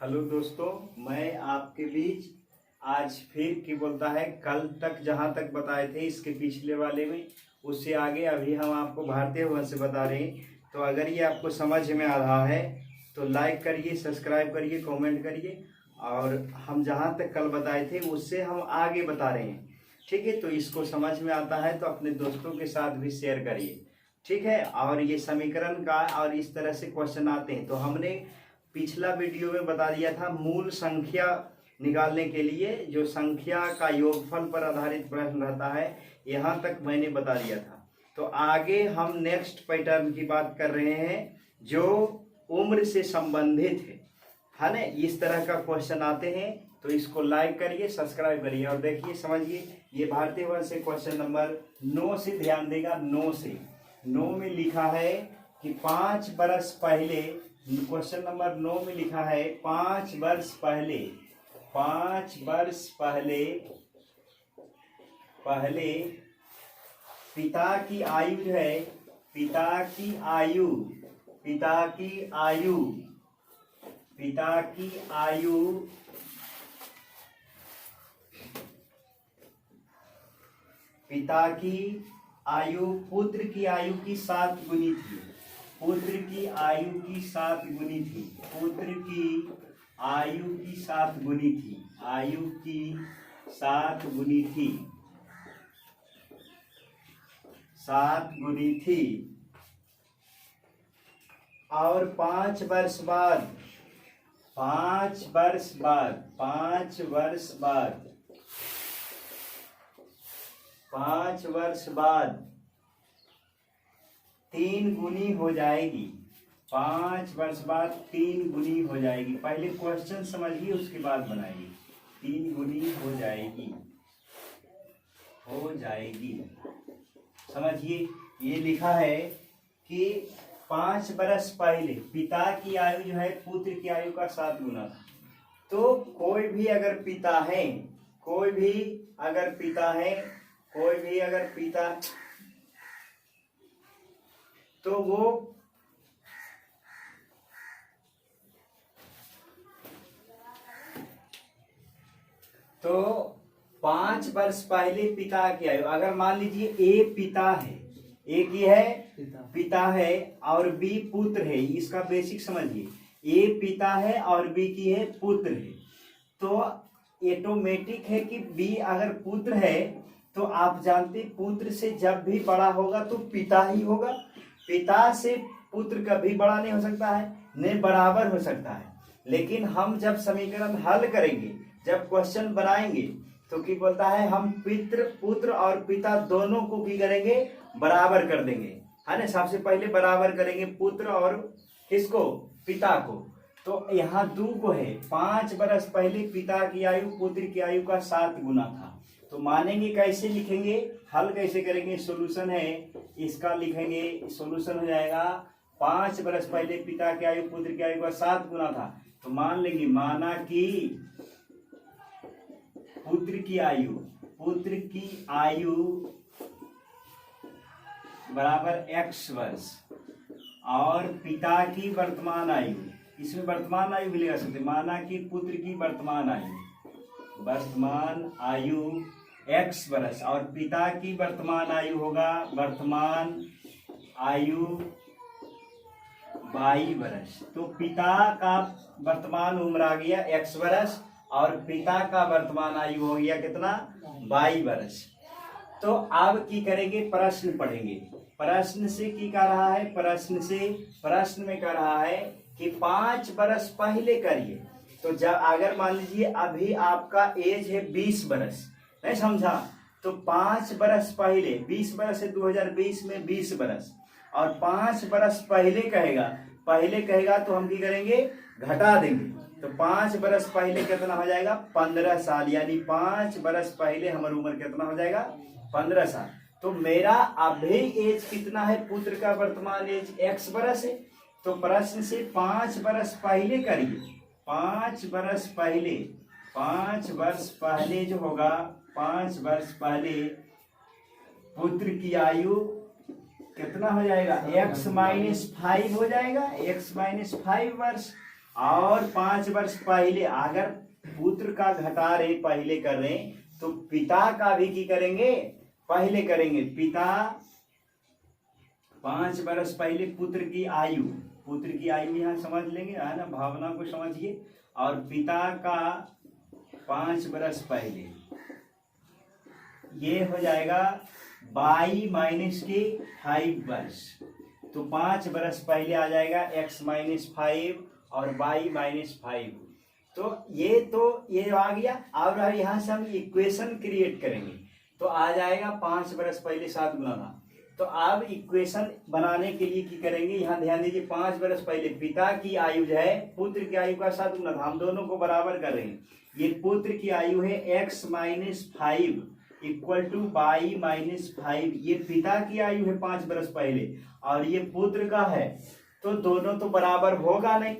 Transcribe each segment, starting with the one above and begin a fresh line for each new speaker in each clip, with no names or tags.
Hello दोस्तों, मैं आपके बीच आज फिर की बोलता है कल तक जहां तक बताए थे इसके पिछले वाले में उससे आगे अभी हम आपको भारतीय वंश से बता रहे हैं। तो अगर ये आपको समझ में आ रहा है तो लाइक करिए, सब्सक्राइब करिए, कमेंट करिए। और हम जहां तक कल बताए थे उससे हम आगे बता रहे हैं, ठीक है। तो इसको समझ में आता है तो अपने दोस्तों के साथ भी शेयर करिए, ठीक है। और ये समीकरण का और इस तरह से क्वेश्चन आते हैं। तो हमने पिछला वीडियो में बता दिया था मूल संख्या निकालने के लिए जो संख्या का योगफल पर आधारित प्रश्न रहता है, यहाँ तक मैंने बता दिया था। तो आगे हम नेक्स्ट पैटर्न की बात कर रहे हैं जो उम्र से संबंधित है ना। इस तरह का क्वेश्चन आते हैं तो इसको लाइक करिए, सब्सक्राइब करिए और देखिए, समझिए। ये भारतीय वर्ष से क्वेश्चन नंबर 9 से ध्यान देगा। 9 से 9 में लिखा है कि 5 वर्ष पहले, क्वेश्चन नंबर 9 में लिखा है 5 वर्ष पहले, 5 वर्ष पहले पहले पिता की आयु जो है, पिता की आयु, पिता की आयु, पिता की आयु पिता की आयु पुत्र की आयु की 7 गुनी थी। पुत्र की आयु की 7 गुनी थी। पुत्र की आयु की 7 गुनी थी। आयु की 7 गुनी थी। 7 गुनी थी। और 5 वर्ष बाद, 5 वर्ष बाद, 5 वर्ष बाद, 5 वर्ष बाद 3 गुनी हो जाएगी। 5 वर्ष बाद 3 गुनी हो जाएगी। पहले क्वेश्चन समझिए उसके बाद बनाइए। 3 गुनी हो जाएगी, हो जाएगी। समझिए, ये लिखा है कि 5 वर्ष पहले पिता की आयु जो है पुत्र की आयु का 7 गुना था। तो कोई भी अगर पिता है, कोई भी अगर पिता है, कोई भी अगर पिता, तो वो तो 5 वर्ष पहले पिता की आयु, अगर मान लीजिए ए पिता है, एक ही है पिता है और बी पुत्र है। इसका बेसिक समझिए, ए पिता है और बी की है पुत्र है। तो ऑटोमेटिक है कि बी अगर पुत्र है तो आप जानते पुत्र से जब भी बड़ा होगा तो पिता ही होगा। पिता से पुत्र कभी बड़ा नहीं हो सकता है, नहीं बराबर हो सकता है। लेकिन हम जब समीकरण हल करेंगे, जब क्वेश्चन बनाएंगे तो क्या बोलता है, हम पुत्र और पिता दोनों को भी करेंगे, बराबर कर देंगे, है ना। सबसे पहले बराबर करेंगे पुत्र और किसको, पिता को। तो यहाँ 2 को है। 5 वर्ष पहले पिता की आयु पुत्र की आयु का 7 गुना था। तो मानेंगे कैसे, लिखेंगे, हल कैसे करेंगे, सॉल्यूशन है इसका लिखेंगे। सॉल्यूशन हो जाएगा 5 वर्ष पहले पिता की आयु पुत्र की आयु का 7 गुना था। तो मान लेंगे, माना कि पुत्र की आयु बराबर x वर्ष और पिता की वर्तमान आयु, इसमें वर्तमान आयु भी लगा सकते। माना कि पुत्र की वर्तमान आयु x वर्ष और पिता की वर्तमान आयु होगा, वर्तमान आयु 22 वर्ष। तो पिता का वर्तमान उम्र आ गया x वर्ष और पिता का वर्तमान आयु हो गया कितना, 22 वर्ष। तो अब की करेंगे, प्रश्न पढ़ेंगे। प्रश्न से की कर रहा है, प्रश्न में कर रहा है कि 5 वर्ष पहले करिए। तो जब अगर मान लीजिए अभी आपका एज है 20 वर्ष, नहीं समझा, तो 5 वर्ष पहले, 20 वर्ष है 2020 में 20 वर्ष और 5 वर्ष पहले कहेगा तो हम की करेंगे, घटा देंगे। तो 5 वर्ष पहले कितना हो जाएगा, 15 साल। यानी 5 वर्ष पहले हमारी उम्र कितना हो जाएगा, 15 साल। तो मेरा अभी एज कितना है, पुत्र का वर्तमान एज x वर्ष है। तो प्रश्न से 5 वर्ष पहले करिए। 5 वर्ष पहले जो होगा, 5 वर्ष पहले पुत्र की आयु कितना हो जाएगा, x-5 हो जाएगा, x-5 वर्ष। और 5 वर्ष पहले अगर पुत्र का घटा रहे पहले कर रहे तो पिता का भी की करेंगे पहले करेंगे। पिता 5 वर्ष पहले पुत्र की आयु यहाँ समझ लेंगे, है ना, भावना को समझिए। और पिता का 5 वर्ष पहले ये हो जाएगा बाई माइनस के 5 वर्ष। तो 5 वर्ष पहले आ जाएगा x माइनस 5 और बाई माइनस 5। तो ये आ गया। और यहाँ से हम इक्वेशन क्रिएट करेंगे तो आ जाएगा 5 वर्ष पहले 7 गुना था। तो अब इक्वेशन बनाने के लिए क्या करेंगे, यहाँ ध्यान दीजिए। 5 वर्ष पहले पिता की आयु जो है पुत्र की आयु का 7 गुना था, हम दोनों को बराबर कर रहे हैं। ये पुत्र की आयु है x minus 5 equal two by minus 5। ये पिता की आयु है 5 वर्ष पहले और ये पुत्र का है, तो दोनों तो बराबर होगा नहीं।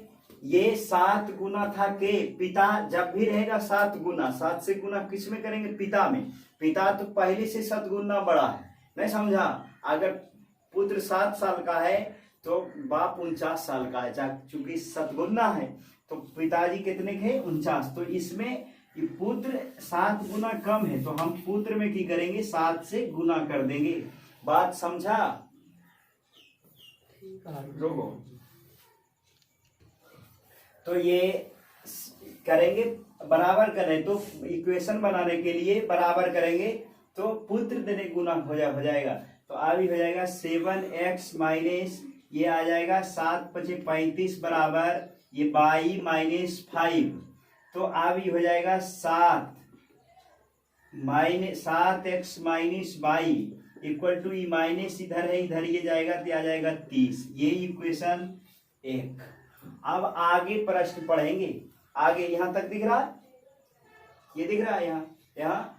ये 7 गुना था के पिता जब भी रहेगा 7 गुना, 7 से गुना किस में करेंगे, पिता में। पिता तो पहले से 7 गुना बड़ा है, नहीं समझा। अगर पुत्र 7 साल का है तो बाप 49 साल का है, चूंकि 7 गुना है तो पिताजी कितने के 49। तो इसमें ये पुत्र 7 गुना कम है तो हम पुत्र में की करेंगे 7 से गुना कर देंगे। बात समझा, रोको। तो ये करेंगे बराबर करें तो इक्वेशन बनाने के लिए बराबर करेंगे तो पुत्र देने गुना हो जाएगा। तो अभी हो जाएगा 7x माइनस ये आ जाएगा 7 × 35 बराबर ये बाई माइनस 5। तो अभी हो जाएगा 7x minus y equal to ई माइनस इधर है इधर ये जाएगा तो आ जाएगा 30। ये इक्वेशन 1। अब आगे प्रश्न पढ़ेंगे। आगे यहाँ तक दिख रहा है, ये दिख रहा है यहाँ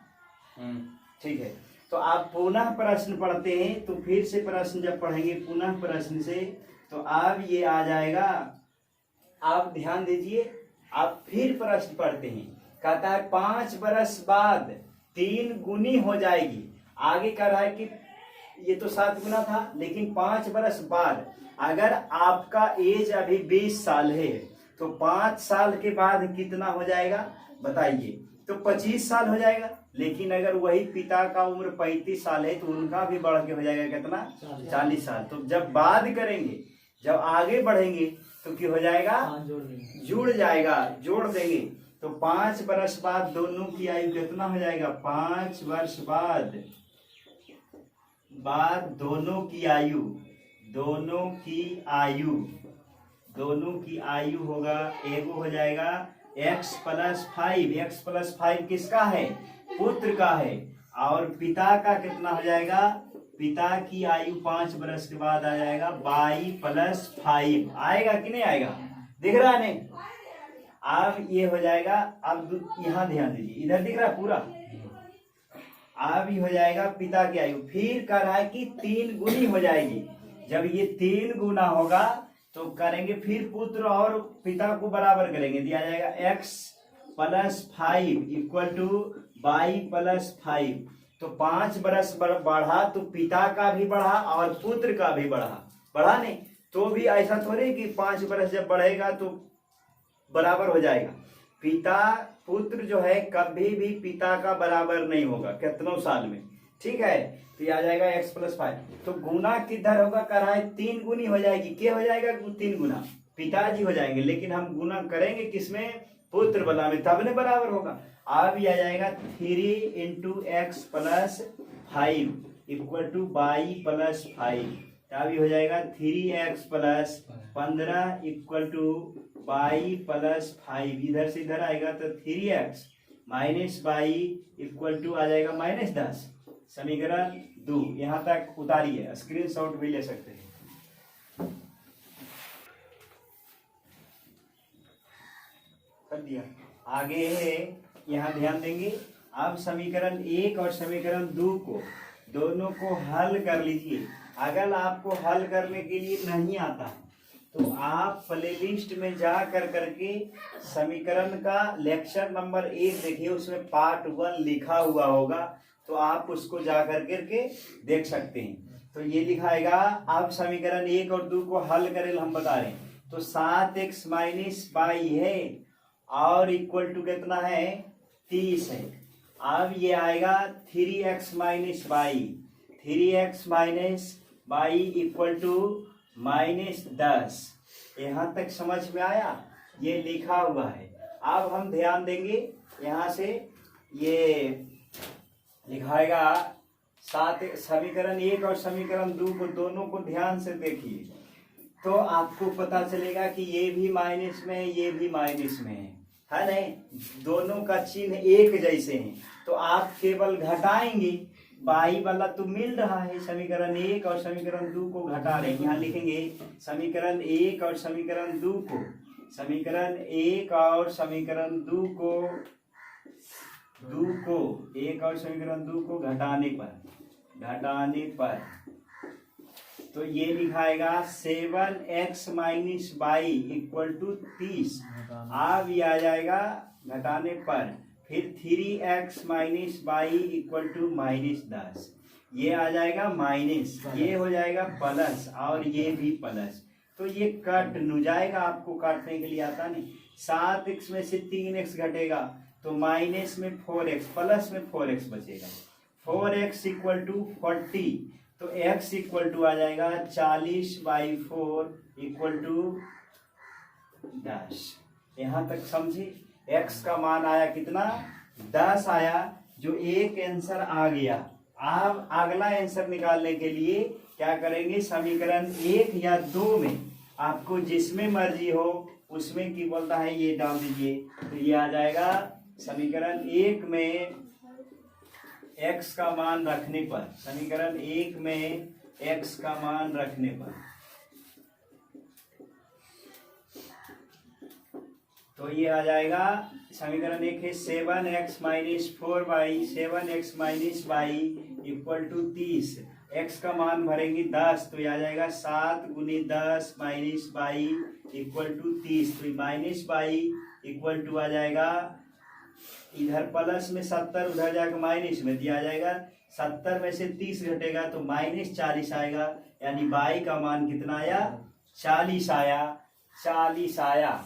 ठीक है। तो आप पुनः प्रश्न पढ़ते हैं तो फिर से प्रश्न जब पढ़ेंगे पुनः प्रश्न से तो अब ये आ जाएगा। आप ध्यान दीजिए, आप फिर प्रश्न पढ़ते हैं, कहता है 5 वर्ष बाद 3 गुनी हो जाएगी। आगे कह रहा है कि ये तो 7 गुना था लेकिन 5 वर्ष बाद अगर आपका एज अभी 20 साल है तो 5 साल के बाद कितना हो जाएगा बताइए। तो 25 साल हो जाएगा। लेकिन अगर वही पिता का उम्र 35 साल है तो उनका भी बढ़ के हो जाएगा कितना 40 साल। तो जब बाद करेंगे जब आगे बढ़ेंगे तो क्या हो जाएगा जुड़ जाएगा, जोड़ देंगे। तो 5 वर्ष बाद दोनों की आयु कितना हो जाएगा 5 वर्ष बाद दोनों की आयु होगा एगो हो जाएगा x + 5। x + 5 किसका है पुत्र का है। और पिता का कितना हो जाएगा, पिता की आयु 5 वर्ष के बाद आ जाएगा बाई + 5 आएगा कि नहीं आएगा, दिख रहा है नहीं। अब ये हो जाएगा। अब यहाँ ध्यान दीजिए, इधर दिख रहा है पूरा। अब ये हो जाएगा पिता की आयु। फिर कह रहा है कि 3 गुनी हो जाएगी। जब ये 3 गुना होगा तो करेंगे फिर पुत्र और पिता को बराबर करेंगे, दिया जाएगा x + 5 इक्वल टू बाई + 5। तो 5 वर्ष बढ़ा तो पिता का भी बढ़ा और पुत्र का भी बढ़ा नहीं। तो भी ऐसा थोड़े कि 5 वर्ष जब बढ़ेगा तो बराबर हो जाएगा। पुत्र जो है कभी भी पिता का बराबर नहीं होगा कितनों साल में, ठीक है। तो ये आ जाएगा x + 5। तो गुना किधर होगा, कह रहा है 3 गुनी हो जाएगी। क्या हो जाएगा 3 गुना, पिताजी हो जाएंगे। लेकिन हम गुना करेंगे किसमें, पुत्र वाला में, तब ने बराबर होगा। अब ये आ जाएगा 3 × x + 5 इक्वल टू बाई + 5। तब ये हो जाएगा 3x + 15 इक्वल टू बाई + 5। इधर से इधर आएगा तो 3x - बाई इक्वल टू आ जाएगा -10। समीकरण 2 यहाँ तक उतारिए, स्क्रीनशॉट भी ले सकते हैं। कर दिया। आगे है, यहाँ ध्यान देंगे। अब समीकरण 1 और समीकरण 2 को दोनों को हल कर लीजिए। अगर आपको हल करने के लिए नहीं आता तो आप प्लेलिस्ट में जा करके समीकरण का लेक्चर नंबर 1 देखिए, उसमें पार्ट 1 लिखा हुआ होगा, तो आप उसको जा करके देख सकते हैं। तो ये लिखाएगा। आप समीकरण 1 और 2 को हल करें, हम बता रहे हैं। तो 7x माइनस बाई है और इक्वल टू कितना है 30 है। अब ये आएगा 3x minus y, 3x minus y equal to -10। यहाँ तक समझ में आया, ये लिखा हुआ है। अब हम ध्यान देंगे यहाँ से, ये लिखाएगा समीकरण 1 और समीकरण 2 को दोनों को ध्यान से देखिए तो आपको पता चलेगा कि ये भी माइनस में है, ये भी माइनस में है नहीं, दोनों का चिन्ह एक जैसे हैं। तो आप केवल घटाएंगे, बाई वाला तो मिल रहा है, समीकरण 1 और समीकरण 2 को घटा रहे हैं। यहाँ लिखेंगे समीकरण 1 और समीकरण 2 को, समीकरण 1 और समीकरण 2 को 1 और समीकरण 2 को घटाने पर तो ये लिखाएगा 7x minus y equal to 30। अब ये आ जाएगा घटाने पर, फिर 3x minus y equal to -10, ये आ जाएगा माइनस, ये हो जाएगा प्लस और ये भी प्लस। तो ये कट नु जाएगा, आपको काटने के लिए आता नहीं। 7x में से 3x घटेगा तो माइनस में 4x, प्लस में 4x बचेगा। 4x इक्वल टू 40, तो x इक्वल टू आ जाएगा 40/4 इक्वल टू 10। यहाँ तक समझे, x का मान आया कितना 10 आया, जो एक आंसर आ गया। अब अगला आंसर निकालने के लिए क्या करेंगे, समीकरण 1 या 2 में आपको जिसमें मर्जी हो उसमें की बोलता है ये डाल दीजिए। तो ये आ जाएगा समीकरण 1 में x का मान रखने पर, समीकरण 1 में x का मान रखने पर तो ये आ जाएगा समीकरण 1 है 7x minus 7x minus y equal to 30। x का मान भरेंगे 10, तो ये आ जाएगा 7 गुनी 10 माइनस बाई इक्वल टू 30। तो माइनस बाई इक्वल टू आ जाएगा, इधर प्लस में 70, उधर जाकर माइनस में दिया जाएगा। 70 में से 30 घटेगा तो -40 आएगा, यानी बाई का मान कितना आया 40 आया।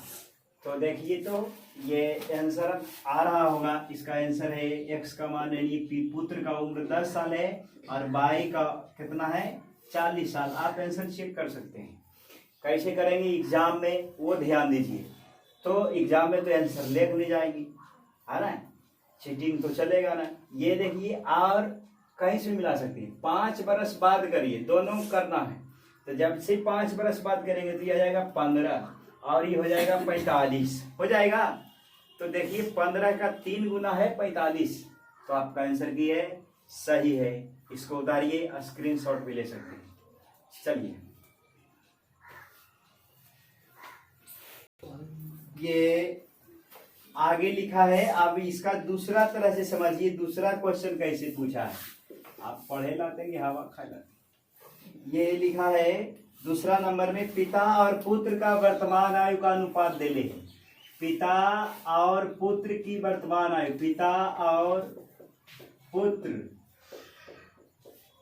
तो देखिए, तो ये आंसर आ रहा होगा। इसका आंसर है x का मान, यानी पुत्र का उम्र 10 साल है और बाई का कितना है 40 साल। आप आंसर चेक कर सकते हैं। कैसे करेंगे एग्जाम में वो ध्यान दीजिए। तो एग्जाम में तो आंसर लेख नहीं जाएंगी, है ना, चीटिंग तो चलेगा ना। ये देखिए, और कहीं से मिला सकते हैं। 5 बरस बाद करिए, दोनों करना है। तो जब से 5 बरस बाद करेंगे तो ये आ जाएगा 15 और ये हो जाएगा 45 हो जाएगा। तो देखिए 15 का 3 गुना है 45। तो आपका आंसर की है सही है। इसको उतारिए, स्क्रीनशॉट भी ले सकते हैं। चलिए, ये आगे लिखा है। अब इसका दूसरा तरह से समझिए, दूसरा क्वेश्चन कैसे पूछा है। आप पढ़े लाते हैं हवा खा लाते। ये लिखा है दूसरा नंबर में, पिता और पुत्र का वर्तमान आयु का अनुपात दे ले। पिता और पुत्र की वर्तमान आयु, पिता और पुत्र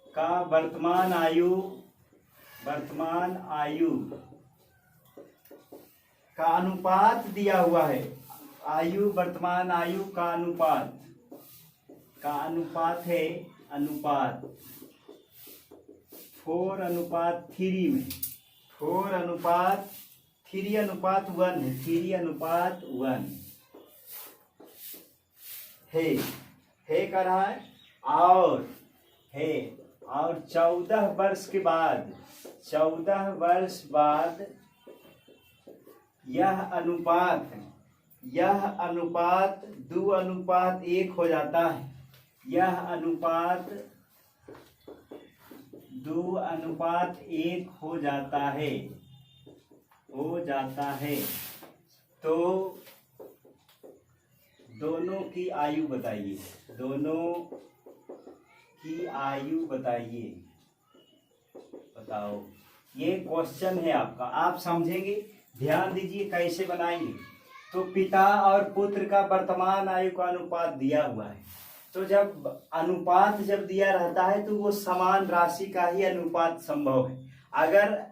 का वर्तमान आयु का अनुपात दिया हुआ है। वर्तमान आयु का अनुपात है, अनुपात 4:3 में, 4:3:1 है, 3:1 है कर रहा है। और 14 वर्ष के बाद, 14 वर्ष बाद यह अनुपात 2:1 हो जाता है। यह अनुपात 2:1 हो जाता है। तो दोनों की आयु बताइए, बताओ। ये क्वेश्चन है आपका, आप समझेंगे। ध्यान दीजिए कैसे बनाएंगे। तो पिता और पुत्र का वर्तमान आयु का अनुपात दिया हुआ है। तो जब अनुपात दिया रहता है तो वो समान राशि का ही अनुपात संभव है। अगर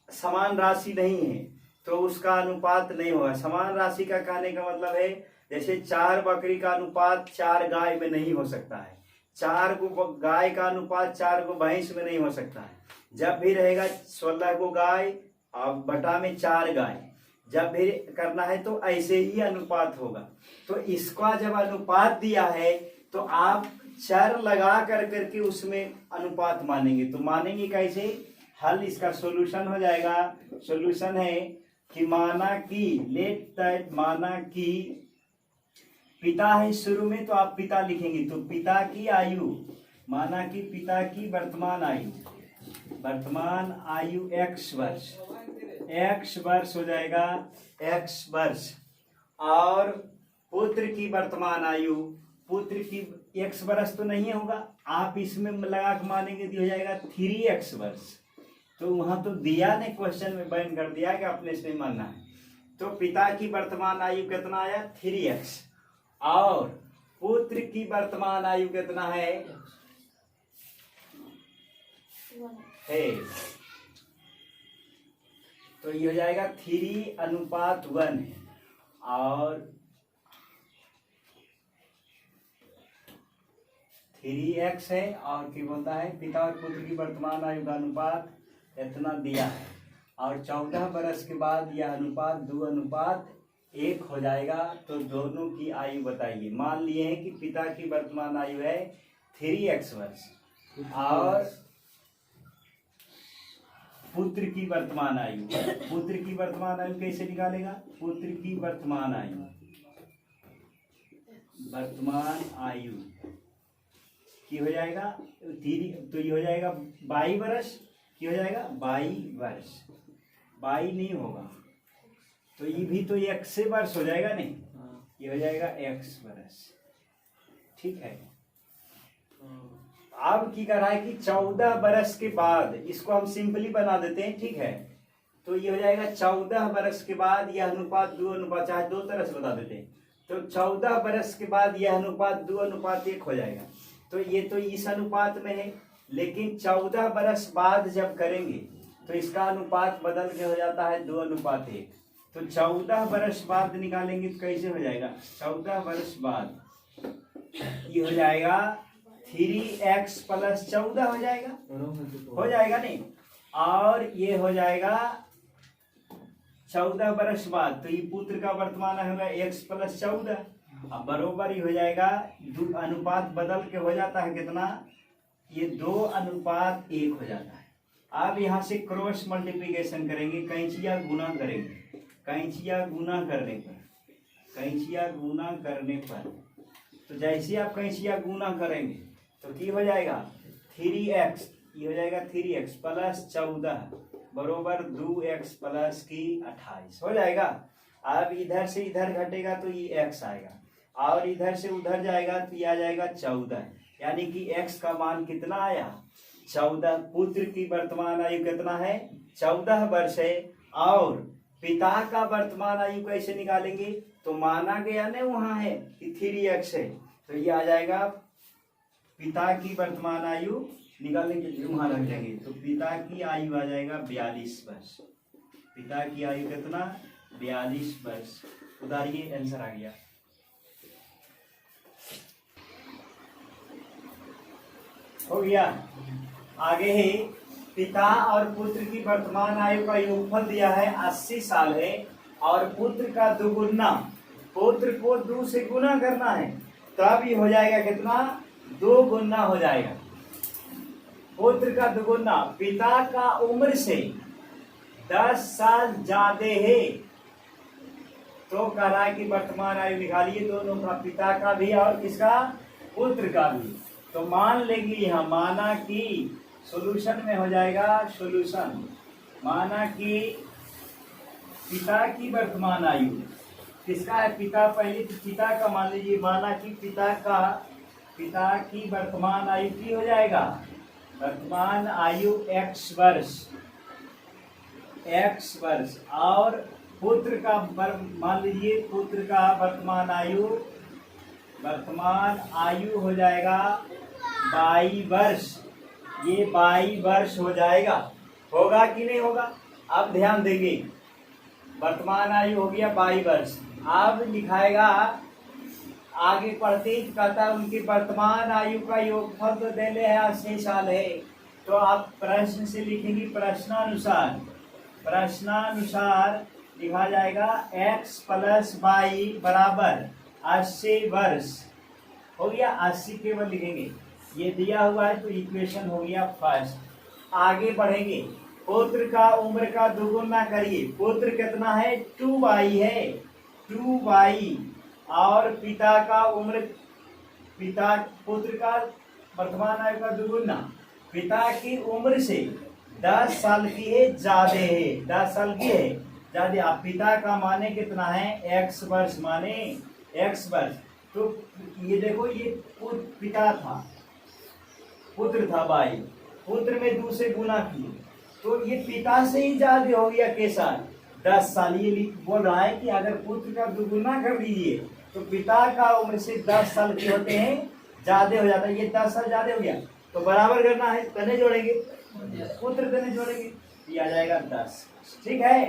समान राशि नहीं है तो उसका अनुपात नहीं होगा। समान राशि का कहने का मतलब है जैसे 4 बकरी का अनुपात 4 गाय में नहीं हो सकता है, 4 गो गाय का अनुपात 4 गो भैंस में नहीं हो सकता है। जब भी रहेगा 16 गो गाय और बटा में 4 गाय, जब भी करना है तो ऐसे ही अनुपात होगा। तो इसका जब अनुपात दिया है तो आप चर लगा कर करके उसमें अनुपात मानेंगे। तो मानेंगे कैसे? हल इसका सॉल्यूशन हो जाएगा। सॉल्यूशन है कि माना कि पिता है शुरू में, तो आप पिता लिखेंगे तो पिता की आयु, माना कि पिता की वर्तमान आयु x वर्ष हो जाएगा, x वर्ष। और पुत्र की वर्तमान आयु, पुत्र की x वर्ष तो नहीं होगा, आप इसमें लगा के मानेंगे तो हो जाएगा 3x वर्ष। तो वहां तो दिया ने क्वेश्चन में बयान कर दिया कि अपने इसमें मानना है। तो पिता की वर्तमान आयु कितना आया? 3x। और पुत्र की वर्तमान आयु कितना है? तो ये हो जाएगा 3:1 है। और 3x है और क्या बोलता है पिता और पुत्र की वर्तमान आयु का अनुपात इतना दिया है। और 14 वर्ष के बाद यह अनुपात 2:1 हो जाएगा। तो दोनों की आयु बताइए। मान लिए हैं कि पिता की वर्तमान आयु है 3x वर्ष और पुत्र की वर्तमान आयु, कैसे निकालेगा? पुत्र की वर्तमान आयु की हो जाएगा तो ये हो जाएगा 22 वर्ष की हो जाएगा 22 वर्ष। 22 नहीं होगा तो ये भी तो x वर्ष हो जाएगा नहीं, ये हो जाएगा x वर्ष। ठीक है। अब की कर रहा है कि 14 वर्ष के बाद, इसको हम सिंपली बना देते हैं। ठीक है। तो ये हो जाएगा 14 वर्ष के बाद यह अनुपात 2:1, चाहे दो तरह से बता देते हैं। तो 14 वर्ष के बाद यह अनुपात 2:1 हो जाएगा। तो ये तो इस अनुपात में है, लेकिन 14 वर्ष बाद जब करेंगे तो इसका अनुपात बदल के हो जाता है 2:1। तो 14 वर्ष बाद निकालेंगे तो कैसे हो जाएगा? 14 वर्ष बाद ये हो जाएगा 3x + 14 हो जाएगा नहीं। और ये हो जाएगा 14 वर्ष बाद, तो ये पुत्र का वर्तमान होगा x + 14। अब बरोबर ही हो जाएगा, अनुपात बदल के हो जाता है कितना? ये 2:1 हो जाता है। अब यहाँ से क्रॉस मल्टीप्लिकेशन करेंगे, कैंचिया गुना करेंगे। कैंचिया गुना करने पर तो जैसे आप कैंचिया गुना करेंगे तो क्या हो जाएगा? 3x, ये हो जाएगा 3x + 14 बरोबर 2x + 28 हो जाएगा। अब इधर से इधर घटेगा तो ये x आएगा और इधर से उधर जाएगा तो ये आ जाएगा 14, यानी कि x का मान कितना आया? 14। पुत्र की वर्तमान आयु कितना है? 14 वर्ष है। और पिता का वर्तमान आयु कैसे निकालेंगे? तो माना गया ना वहां है कि 3x है, तो ये आ जाएगा पिता की वर्तमान आयु निकालने के लिए वहां रख देंगे तो पिता की आयु आ जाएगा 42 वर्ष। पिता की आयु कितना? 42 वर्ष। उतारिए, आंसर आ गया। हो गया। आगे है पिता और पुत्र की वर्तमान आयु का योगफल दिया है 80 साल है और पुत्र का दुगुना, पुत्र को 2 से गुना करना है, तब ये हो जाएगा कितना? 2 गुना हो जाएगा। पुत्र का दुगुना, पिता का उम्र से 10 साल ज्यादा है, तो कह रहा है कि वर्तमान आयु निकालिए दोनों का, पिता का भी और किसका? पुत्र का भी। तो मान लेंगे यहाँ, माना कि सॉल्यूशन में हो जाएगा, सॉल्यूशन माना कि पिता की वर्तमान आयु किसका है? पिता। पहले तो पिता का मान लीजिए, माना कि पिता की वर्तमान आयु की हो जाएगा? वर्तमान आयु x वर्ष और पुत्र का मान लीजिए, पुत्र का वर्तमान आयु हो जाएगा 22 वर्ष। ये 22 वर्ष हो जाएगा। होगा कि नहीं होगा? अब ध्यान देंगे, वर्तमान आयु हो गया 22 वर्ष। अब लिखाएगा आगे पढ़ते ही कहता है उनकी वर्तमान आयु का योगफल तो देने है 80 साल है। तो आप प्रश्न से लिखेंगे प्रश्नानुसार। प्रश्नानुसार लिखा जाएगा x + y बराबर 80 वर्ष। हो गया 80 केवल लिखेंगे, ये दिया हुआ है तो इक्वेशन हो गया फर्स्ट। आगे बढ़ेंगे, पुत्र का उम्र का दुगुना करिए। पुत्र कितना है 2y है, 2y। और पिता का उम्र, पिता पुत्र का वर्तमान आयु का दुगुना पिता की उम्र से 10 साल की है, ज्यादा है, 10 साल की है ज्यादा। आप पिता का माने कितना है x वर्ष, माने x वर्ष। तो ये देखो ये पिता था, पुत्र था भाई, पुत्र में 2 से गुना किए तो ये पिता से ही ज्यादा हो गया के साल 10 साल। ये बोल रहा है कि अगर पुत्र का दुगुना कर दीजिए तो पिता का उम्र से 10 साल के होते हैं, ज्यादा हो जाता है। ये 10 साल ज्यादा हो गया तो बराबर करना है, तने जोड़ेंगे, पुत्र तने जोड़ेंगे, ये आ जाएगा 10। ठीक है,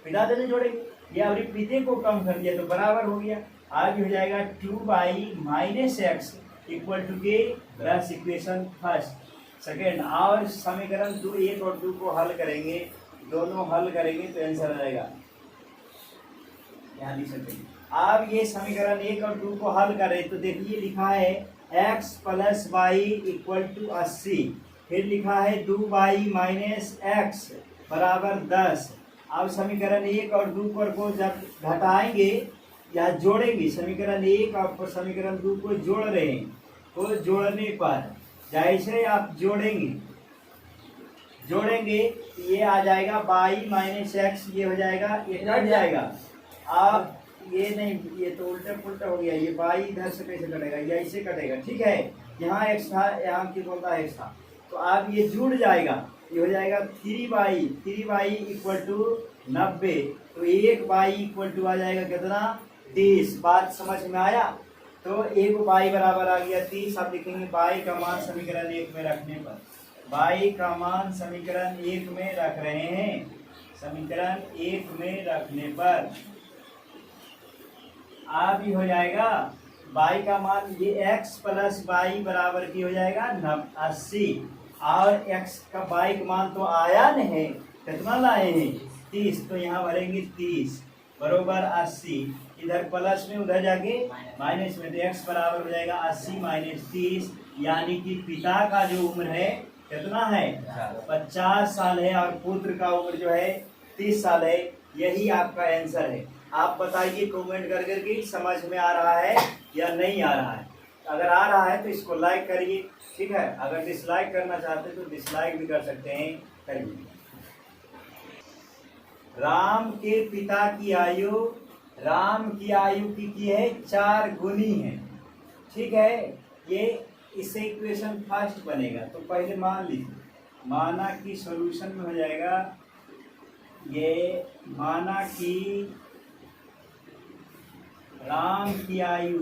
पिता तने जोड़ेंगे, ये अभी पिते को कम कर दिया तो बराबर हो गया। आगे हो जाएगा 2y - x = के 10 इक्वेशन फर्स्ट सेकेंड। और समीकरण 2 1 और 2 को हल करेंगे, दोनों हल करेंगे तो आंसर आ जाएगा। यहाँ लिख सकते हैं। अब ये समीकरण 1 और 2 को हल करें तो देखिए लिखा है x + y = 80, फिर लिखा है 2y - x बराबर 10। अब समीकरण 1 और 2 को जब घटाएंगे या जोड़ेंगे, समीकरण 1 और समीकरण 2 को जोड़ रहे हैं तो जोड़ने पर जैसे आप जोड़ेंगे ये आ जाएगा y - x, ये हो जाएगा, ये कट जाएगा। अब ये नहीं, ये तो उल्टा पुल्टा हो गया, ये y इधर से कैसे कटेगा, ये ऐसे कटेगा। ठीक है, यहाँ x था, यहाँ की बोलता है x था, तो अब ये जुड़ जाएगा, ये हो जाएगा 3y = 90। तो 1y आ जाएगा कितना 30। बात समझ में आया? तो 1y बराबर आ गया 30। आप लिखेंगे y का मान समीकरण 1 में रखने पर, y का मान समीकरण 1 में रख रहे हैं, समीकरण 1 में रखने पर आप ही हो जाएगा y का मान, ये x + y बराबर की हो जाएगा 80। और x का y का मान तो आया नहीं, कितना लाए हैं 30, तो यहाँ भरेंगे 30 बरोबर 80। इधर प्लस में उधर जाके माइनस में, तो x बराबर हो जाएगा 80 - 30, यानी कि पिता का जो उम्र है कितना है 50 साल है और पुत्र का उम्र जो है 30 साल है। यही आपका आंसर है। आप बताइए कमेंट कर करके समझ में आ रहा है या नहीं आ रहा है। अगर आ रहा है तो इसको लाइक करिए, ठीक है। अगर डिसलाइक करना चाहते हैं तो डिसलाइक भी कर सकते हैं, करिए। राम के पिता की आयु, राम की आयु की है 4 गुनी है, ठीक है। ये इससे इक्वेशन फर्स्ट बनेगा, तो पहले मान लीजिए, माना कि सॉल्यूशन में हो जाएगा, ये माना कि राम की आयु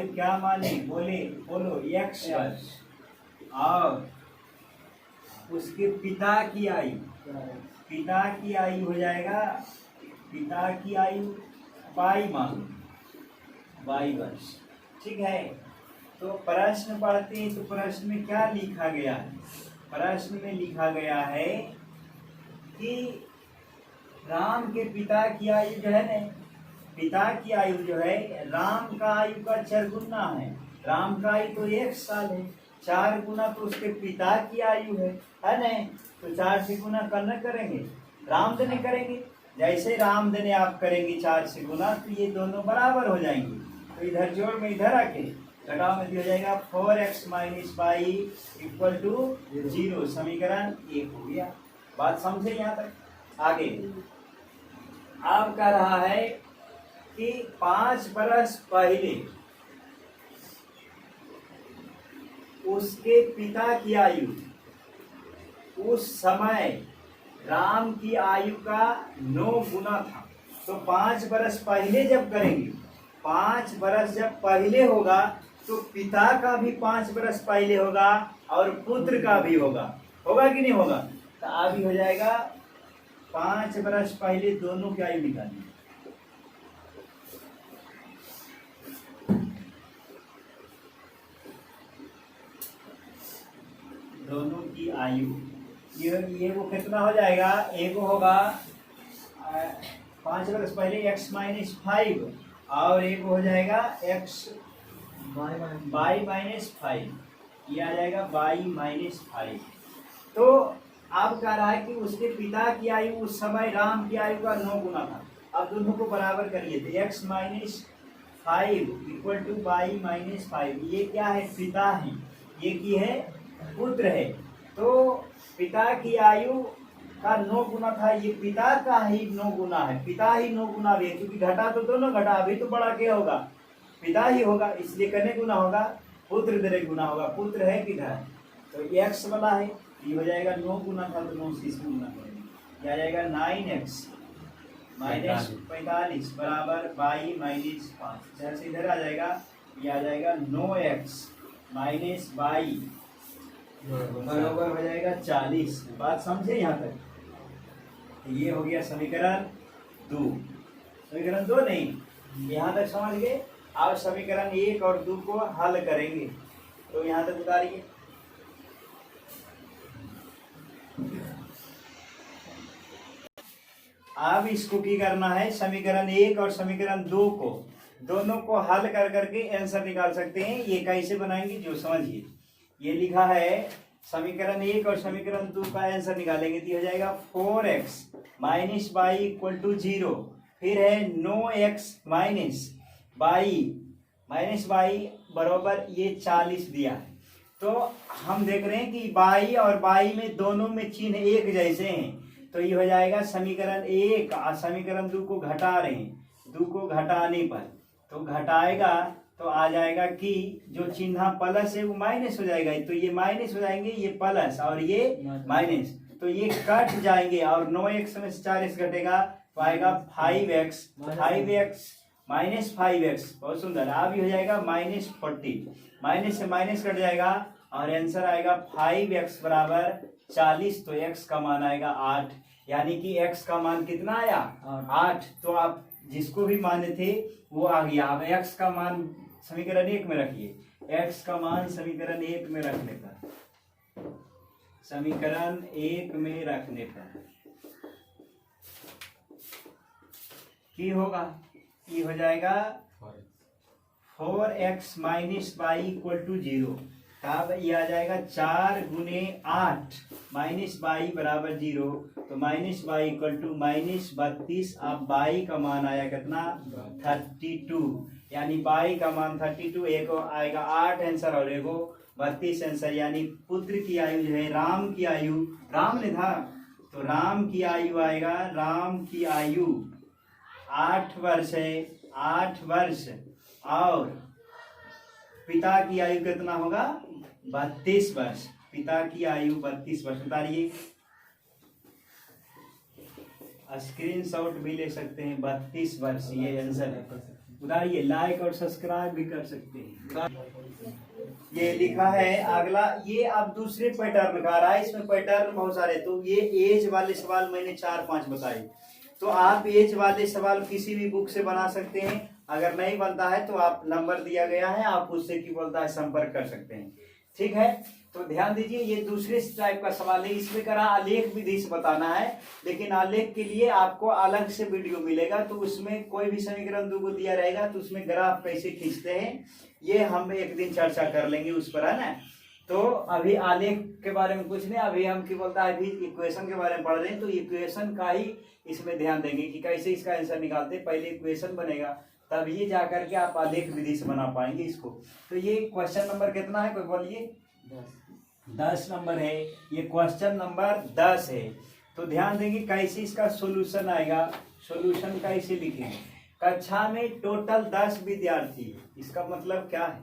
क्या माने, बोलो x वर्ष, और उसके पिता की आयु हो जाएगा, पिता की आयु y वर्ष, ठीक है। तो प्रश्न पढ़ते हैं, तो प्रश्न में क्या लिखा गया है? प्रश्न में लिखा गया है कि राम के पिता की आयु जो है ना, पिता की आयु जो है राम का आयु का 4 गुना है। राम का आयु तो 1 साल है, 4 गुना तो उसके पिता की आयु है ना। तो 4 से गुना करना करेंगे, राम देने करेंगे, जैसे राम देने आप करेंगे 4 से गुना, तो ये दोनों बराबर हो जाएंगे। तो इधर जोड़ में इधर आके घटाव में दिया जाएगा 4x - y = 0, समीकरण 1 हो गया। बात समझे यहाँ तक? आगे अब कह रहा है कि 5 बरस पहले उसके पिता की आयु, उस समय राम की आयु का 9 गुना था। तो 5 बरस पहले जब करेंगे, 5 बरस जब पहले होगा तो पिता का भी 5 बरस पहले होगा और पुत्र का भी होगा कि नहीं होगा? तो अभी हो जाएगा 5 बरस पहले दोनों की आयु निकालिए। दोनों की आयु ये वो कितना हो जाएगा, एक होगा 5 बरस पहले x-5 और एक हो जाएगा x y-5, ये आ जाएगा y-5। तो अब कह रहा है कि उसके पिता की आयु उस समय राम की आयु का 9 गुना था। अब दोनों को बराबर करिए तो x-5 इक्वल टू y-5, ये क्या है, पिता है, ये की है पुत्र है। तो पिता की आयु का 9 गुना था, ये पिता का ही 9 गुना है, पिता ही 9 गुना भी है, क्योंकि घटा तो दोनों घटा, अभी तो बड़ा क्या होगा, पिता ही होगा, इसलिए कने गुना होगा, पुत्र दरे गुना होगा। पुत्र है किधर, तो x वाला है, ये हो जाएगा 9 गुना था तो 9 से इसमें गुना करेंगे, क्या जाएगा 9x माइनस 45 बराबर y-5। इधर से इधर आ जाएगा, ये आ जाएगा 9x माइनस y बराबर हो जाएगा 40। बात समझे यहाँ तक, ये हो गया समीकरण 2। समीकरण 2 नहीं, यहाँ तक समझ गए। अब समीकरण 1 और 2 को हल करेंगे, तो यहाँ तक उतारिए। अब इसको की करना है, समीकरण 1 और समीकरण 2 को दोनों को हल कर करके आंसर निकाल सकते हैं। ये कैसे बनाएंगे जो समझिए, ये लिखा है समीकरण 1 और समीकरण 2 का आंसर निकालेंगे तो हो जाएगा 4x minus Y equal to 0, फिर है 9x माइनस वाई बराबर ये 40 दिया है। तो हम देख रहे हैं कि बाई और बाई में दोनों में चिन्ह एक जैसे हैं, तो ये हो जाएगा समीकरण 1 और समीकरण 2 को घटा रहे हैं, 2 को घटाने पर तो घटाएगा तो आ जाएगा कि जो चिन्ह प्लस है वो माइनस हो जाएगा, तो ये माइनस हो जाएंगे, ये प्लस और ये माइनस, तो ये कट जाएंगे और 9x में से 4x घटेगा तो आएगा 5x माइनस 5x, बहुत सुंदर। अब ये हो जाएगा -40, माइनस से माइनस कट जाएगा और आंसर आएगा 5x बराबर 40, तो x का मान आएगा 8, यानी कि x का मान कितना आया 8। तो आप जिसको भी माने थे वो आ गया। अब x का मान समीकरण 1 में रखिए, x का मान समीकरण 1 में रखने पर, समीकरण 1 में रखने पर की होगा, ये हो जाएगा 4x minus Y equal to 0, तब ये आ जाएगा 4 गुने 8 माइनस वाई बराबर 0, तो माइनस वाई इक्वल टू -32। अब वाई का मान आया कितना 32, यानी वाई का मान 32, एक आएगा 8 आंसर और एक 32 आंसर, यानी पुत्र की आयु जो है, राम की आयु, राम ने था तो राम की आयु आएगा, राम की आयु 8 वर्ष है, 8 वर्ष, और पिता की आयु कितना होगा 32 वर्ष, पिता की आयु 32 वर्ष। उतारिए, स्क्रीनशॉट भी ले सकते हैं, 32 वर्ष ये आंसर है। उतारिए, लाइक और सब्सक्राइब भी कर सकते हैं। ये लिखा है अगला, ये अब दूसरे पैटर्न का रहा है, इसमें पैटर्न बहुत सारे, तो ये एज वाले सवाल मैंने 4-5 बताए, तो आप एज वाले सवाल किसी भी बुक से बना सकते हैं। अगर नहीं बनता है तो आप नंबर दिया गया है, आप उससे की बोलता है संपर्क कर सकते हैं, ठीक है। तो ध्यान दीजिए, ये दूसरे टाइप का सवाल है, इसमें करा आलेख विधि से बताना है, लेकिन आलेख के लिए आपको अलग से वीडियो मिलेगा, तो उसमें कोई भी समीकरण 2 को दिया रहेगा तो उसमें ग्राफ कैसे खींचते हैं ये हम एक दिन चर्चा कर लेंगे उस पर, है ना। तो अभी आलेख के बारे में कुछ नहीं, अभी हम क्या बोलता है, अभी इक्वेशन के बारे में पढ़ रहे हैं, तो इक्वेशन का ही इसमें ध्यान देंगे कि कैसे इसका आंसर निकालते हैं। पहले इक्वेशन बनेगा, तब ये जा करके आप आलेख विधि से बना पाएंगे इसको। तो ये क्वेश्चन नंबर कितना है, कोई बोलिए, 10 नंबर है, ये क्वेश्चन नंबर 10 है। तो ध्यान देंगे कैसे इसका सॉल्यूशन आएगा, सॉल्यूशन कैसे लिखेंगे। कक्षा में टोटल 10 विद्यार्थी, इसका मतलब क्या है,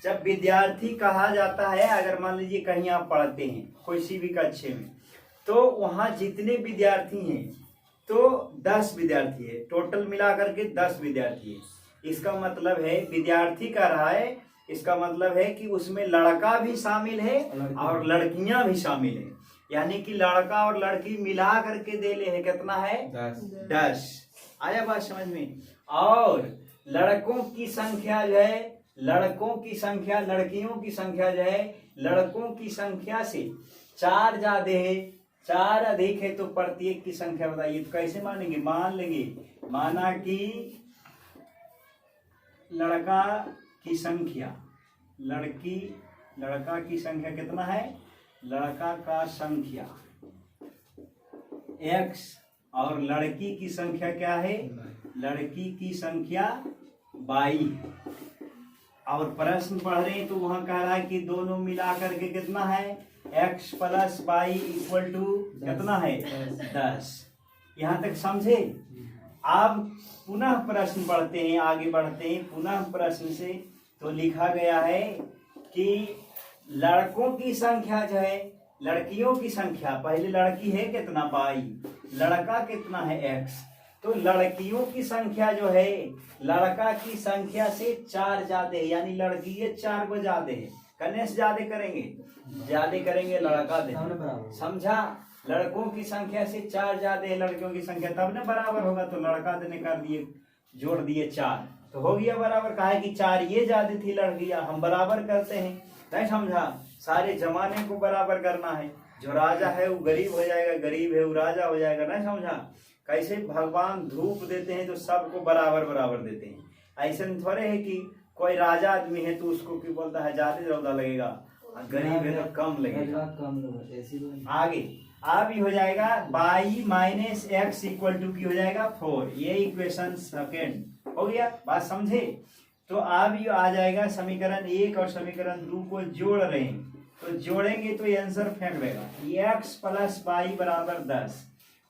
जब विद्यार्थी कहा जाता है, अगर मान लीजिए कहीं आप पढ़ते हैं किसी भी कक्षा में, तो वहाँ जितने विद्यार्थी हैं तो 10 विद्यार्थी है, टोटल मिला करके 10 विद्यार्थी है। इसका मतलब है, विद्यार्थी का रहा है, इसका मतलब है कि उसमें लड़का भी शामिल है और लड़कियां भी शामिल है, यानी कि लड़का और लड़की मिला करके दे ले है कितना है 10। आया बात समझ में। और लड़कों की संख्या जो है, लड़कों की संख्या लड़कियों की संख्या जो है लड़कों की संख्या से 4 ज्यादा है, 4 अधिक है, तो प्रत्येक की संख्या बताइए। तो कैसे मानेंगे, मान लेंगे, माना कि लड़का की संख्या, लड़का की संख्या कितना है, लड़का का संख्या x और लड़की की संख्या क्या है, लड़की की संख्या y। और प्रश्न पढ़ रहे हैं तो वहां कह रहा है कि दोनों मिला करके कितना है x plus y equal to कितना है 10। यहां तक समझे। अब पुनः प्रश्न पढ़ते हैं, आगे बढ़ते हैं पुनः प्रश्न से। तो लिखा गया है कि लड़कों की संख्या जो है, लड़कियों की संख्या, पहले लड़की है कितना y, लड़का कितना है x, तो लड़कियों की संख्या जो है लड़का की संख्या से 4 ज्यादा है, यानी लड़की है 4 को ज्यादा है। करने से ज्यादा करेंगे, ज्यादा करेंगे लड़का दे, समझा। लड़कों की संख्या से 4 ज्यादा है लड़कियों की संख्या, तब ना बराबर होगा। तो लड़का देने कर दिए, जोड़ दिए 4, तो हो गया बराबर। कहा है कि 4 ये ज्यादा थी लड़कियां, हम बराबर करते हैं। नहीं समझा, सारे जमाने को बराबर करना है। जो राजा है वो गरीब हो जाएगा, गरीब है वो राजा हो जाएगा। नहीं समझा। कैसे भगवान धूप देते हैं तो सबको बराबर बराबर देते हैं। ऐसे थोड़े है कि कोई राजा आदमी है तो उसको क्या बोलता है ज्यादा रौदा लगेगा, गरीब है तो कम लगेगा। आगे अब ये हो जाएगा y minus x equal to की हो जाएगा 4। ये इक्वेशन सेकेंड हो गया, बात समझे। तो अब ये आ जाएगा समीकरण 1 और समीकरण 2 को जोड़ रहे हैं, तो जोड़ेंगे तो ये आंसर फेंक देगा। x प्लस वाई बराबर 10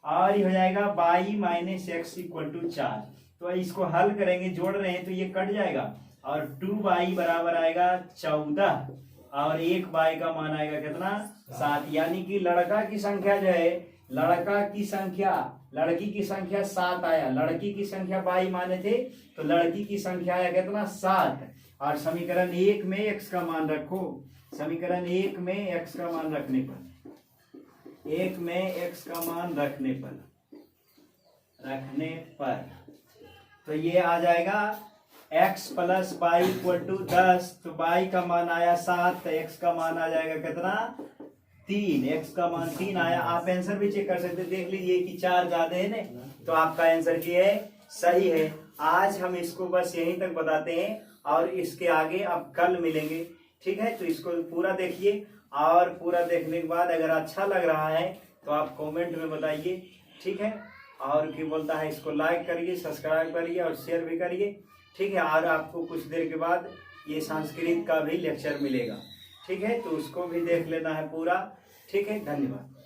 और ये हो जाएगा y minus x equal to 4। तो इसको हल करेंगे, जोड़ रहे हैं तो ये कट जाएगा और 2y बराबर आएगा 14 और 1y का मान आएगा कितना 7। यानी कि लड़का की संख्या जो है, लड़का की संख्या, लड़की की संख्या 7 आया, लड़की की संख्या y माने थे तो लड़की की संख्या आया कितना 7। और समीकरण 1 में x का मान रखो, समीकरण 1 में x का मान रखने पर, 1 में x का मान रखने पर तो ये आ जाएगा x plus y equal to 10। तो y का मान आया 7, तो x का मान आ जाएगा कितना 3, x का मान 3 आया। आप आंसर भी चेक कर सकते, देख लीजिए कि 4 ज्यादा है ना, तो आपका आंसर क्या है, सही है। आज हम इसको बस यहीं तक बताते हैं और इसके आगे अब कल मिलेंगे, ठीक है। तो इसको पूरा देखिए और पूरा देखने के बाद अगर अच्छा लग रहा है तो आप कमेंट में बताइए, ठीक है। और क्या बोलता है, इसको लाइक करिए, सब्सक्राइब करिए और शेयर भी करिए, ठीक है। और आपको कुछ देर के बाद ये संस्कृत का भी लेक्चर मिलेगा, ठीक है, तो उसको भी देख लेना है पूरा, ठीक है। धन्यवाद।